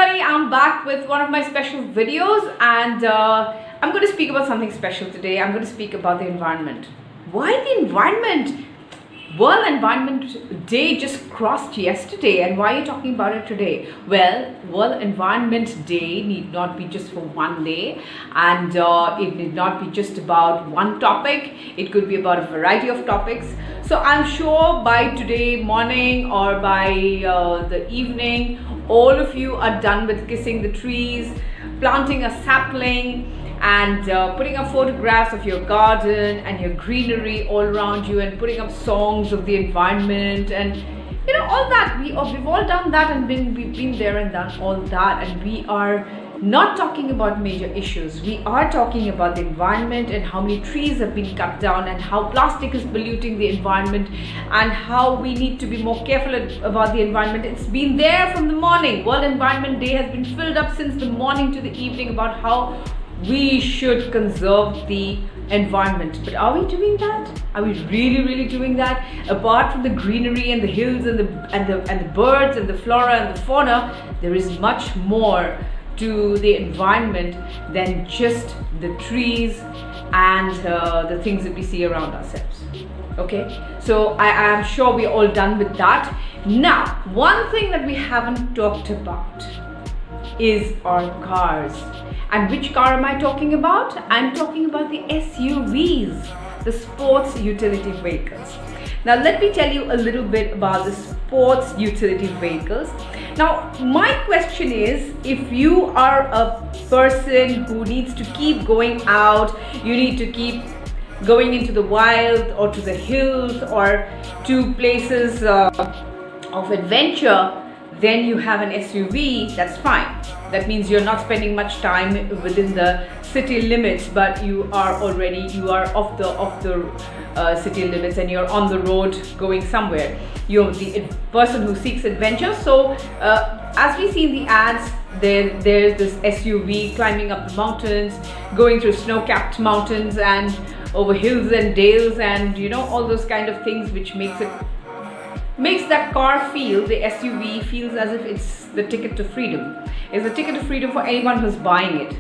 everybody, I'm back with one of my special videos, and I'm going to speak about something special today. I'm going to speak about the environment. Why the environment? World Environment Day just crossed yesterday, and why are you talking about it today? Well, World Environment Day need not be just for one day, and it need not be just about one topic. It could be about a variety of topics. So I'm sure by today morning or by the evening, all of you are done with kissing the trees, planting a sapling, and putting up photographs of your garden and your greenery all around you, and putting up songs of the environment, and you know, all that. We've all done that, and we've been there and done all that, and we are not talking about major issues. We are talking about the environment and how many trees have been cut down, and how plastic is polluting the environment, and how we need to be more careful about the environment. It's been there from the morning. World Environment Day has been filled up since the morning to the evening about how we should conserve the environment. But are we doing that? Are we really doing that? Apart from the greenery and the hills and the birds and the flora and the fauna, there is much more to the environment than just the trees and the things that we see around ourselves. Okay, so I am sure we're all done with that. Now, one thing that we haven't talked about is our cars. And which car am I talking about? I'm talking about the SUVs, the sports utility vehicles. Now let me tell you a little bit about the sports utility vehicles. Now my question is, if you are a person who needs to keep going out, you need to keep going into the wild or to the hills or to places of adventure, then you have an SUV, that's fine. That means you're not spending much time within the city limits, but you are off the city limits, and you're on the road going somewhere. You're the person who seeks adventure. So as we see in the ads, there's this SUV climbing up the mountains, going through snow-capped mountains and over hills and dales, and you know, all those kind of things, which makes that car feel, the SUV feels as if it's the ticket to freedom. It's a ticket to freedom for anyone who's buying it.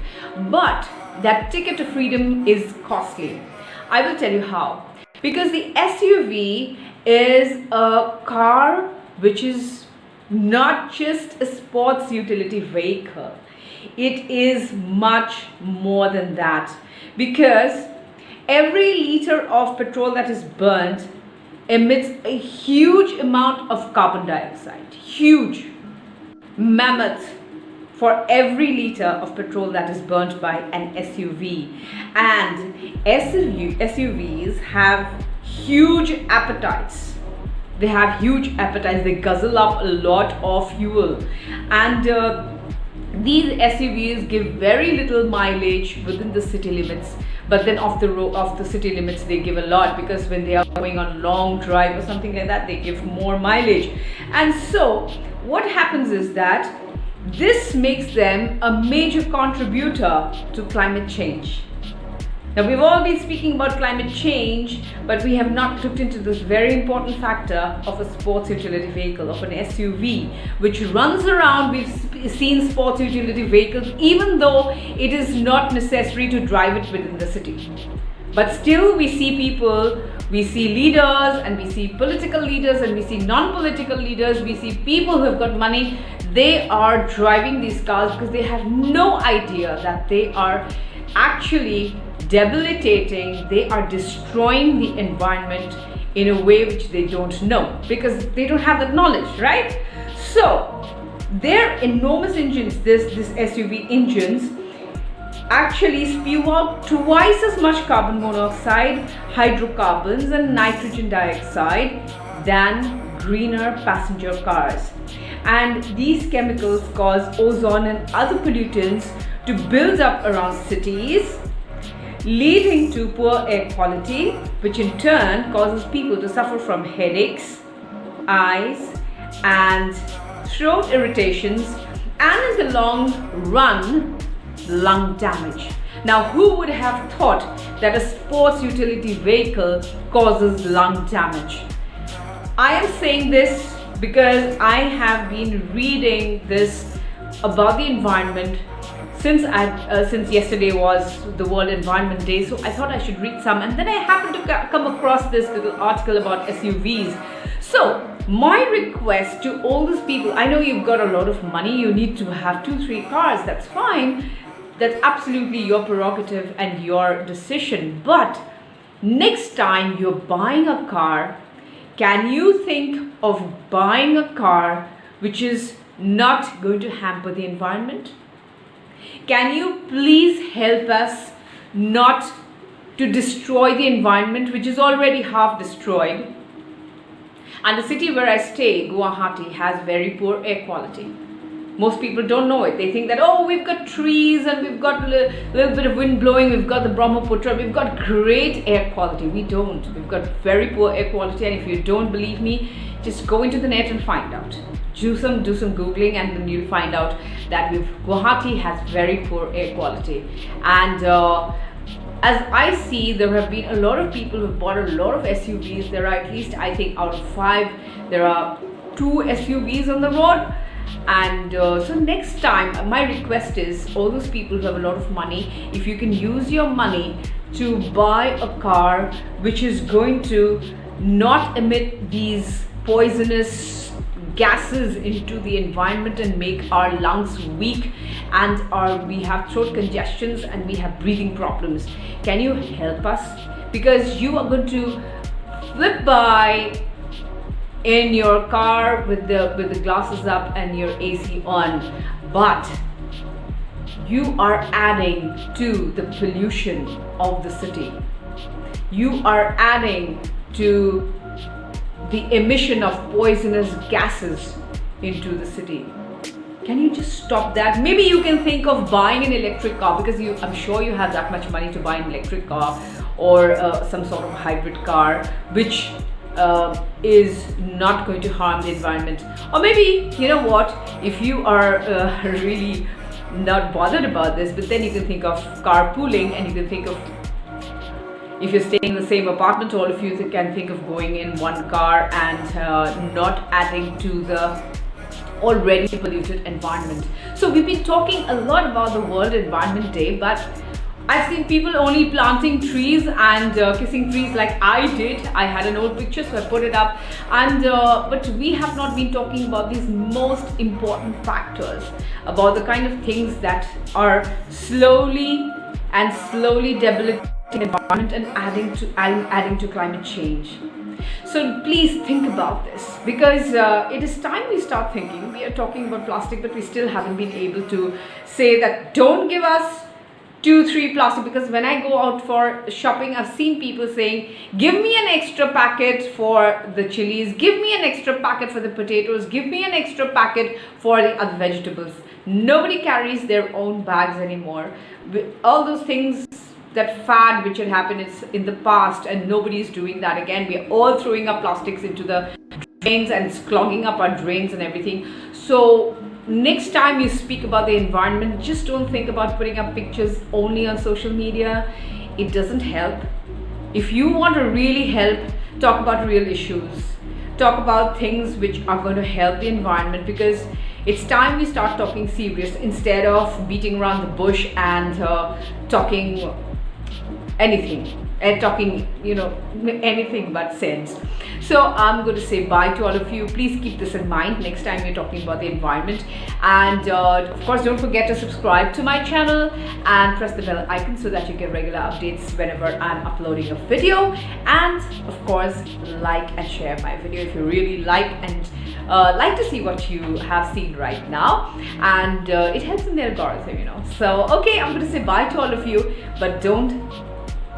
But that ticket to freedom is costly. I will tell you how. Because the SUV is a car which is not just a sports utility vehicle. It is much more than that. Because every liter of petrol that is burnt emits a huge amount of carbon dioxide. Huge. Mammoth for every liter of petrol that is burnt by an SUV. And SUVs have huge appetites. They have huge appetites. They guzzle up a lot of fuel. And these SUVs give very little mileage within the city limits, but then off the city limits they give a lot, because when they are going on a long drive or something like that, they give more mileage. And so what happens is that this makes them a major contributor to climate change. Now, we've all been speaking about climate change, but we have not looked into this very important factor of a sports utility vehicle, of an SUV, which runs around. We've seen sports utility vehicles, even though it is not necessary to drive it within the city. But still, we see people, we see leaders, and we see political leaders, and we see non-political leaders, we see people who have got money. They are driving these cars because they have no idea that they are actually debilitating, they are destroying the environment in a way which they don't know, because they don't have that knowledge, right? So their enormous engines, this SUV engines, actually spew out twice as much carbon monoxide, hydrocarbons and nitrogen dioxide than greener passenger cars. And these chemicals cause ozone and other pollutants to build up around cities, leading to poor air quality, which in turn causes people to suffer from headaches, eyes and throat irritations, and in the long run, lung damage. Now, who would have thought that a sports utility vehicle causes lung damage? I am saying this because I have been reading this about the environment since yesterday was the World Environment Day, so I thought I should read some, and then I happened to come across this little article about SUVs. So my request to all those people, I know you've got a lot of money, you need to have 2-3 cars, that's fine, that's absolutely your prerogative and your decision, but next time you're buying a car, can you think of buying a car which is not going to hamper the environment? Can you please help us not to destroy the environment, which is already half destroyed? And the city where I stay, Guwahati, has very poor air quality. Most people don't know it. They think that, oh, we've got trees and we've got a little bit of wind blowing, we've got the Brahmaputra, we've got great air quality. We don't. We've got very poor air quality, and if you don't believe me, just go into the net and find out. Do some Googling, and then you'll find out that Guwahati has very poor air quality. And as I see, there have been a lot of people who've bought a lot of SUVs. There are at least, I think, out of 5, there are 2 SUVs on the road. And so next time, my request is, all those people who have a lot of money, if you can use your money to buy a car which is going to not emit these poisonous gases into the environment and make our lungs weak, and we have throat congestions and we have breathing problems. Can you help us? Because you are going to flip by in your car with the glasses up and your AC on, but you are adding to the pollution of the city. You are adding to the emission of poisonous gases into the city. Can you just stop that? Maybe you can think of buying an electric car, because I'm sure you have that much money to buy an electric car or some sort of hybrid car which is not going to harm the environment. Or maybe, you know what, if you are really not bothered about this, but then you can think of carpooling, and you can think of, if you're staying in the same apartment, all of you can think of going in one car and not adding to the already polluted environment. So we've been talking a lot about the World Environment Day, but I've seen people only planting trees and kissing trees like I did. I had an old picture, so I put it up. And but we have not been talking about these most important factors, about the kind of things that are slowly debilitating the environment and adding to climate change. So please think about this, because it is time we start thinking. We are talking about plastic, but we still haven't been able to say that don't give us 2-3 plastic, because when I go out for shopping, I've seen people saying, give me an extra packet for the chilies, give me an extra packet for the potatoes, give me an extra packet for the other vegetables. Nobody carries their own bags anymore. All those things, that fad which had happened in the past, and nobody is doing that again. We are all throwing up plastics into the drains and it's clogging up our drains and everything. So next time you speak about the environment, just don't think about putting up pictures only on social media. It doesn't help. If you want to really help, talk about real issues. Talk about things which are going to help the environment, because it's time we start talking serious instead of beating around the bush and talking anything. Talking, anything but sense. So I'm going to say bye to all of you. Please keep this in mind next time you're talking about the environment. And of course, don't forget to subscribe to my channel and press the bell icon so that you get regular updates whenever I'm uploading a video. And of course, like and share my video if you really like and like to see what you have seen right now. And it helps in the algorithm, So, okay, I'm going to say bye to all of you, but don't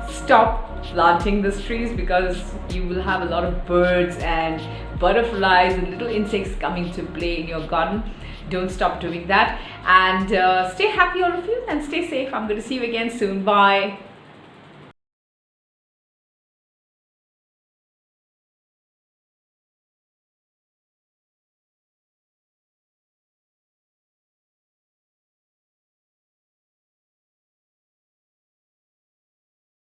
stop planting these trees, because you will have a lot of birds and butterflies and little insects coming to play in your garden. Don't stop doing that, and stay happy all of you, and stay safe. I'm going to see you again soon. Bye.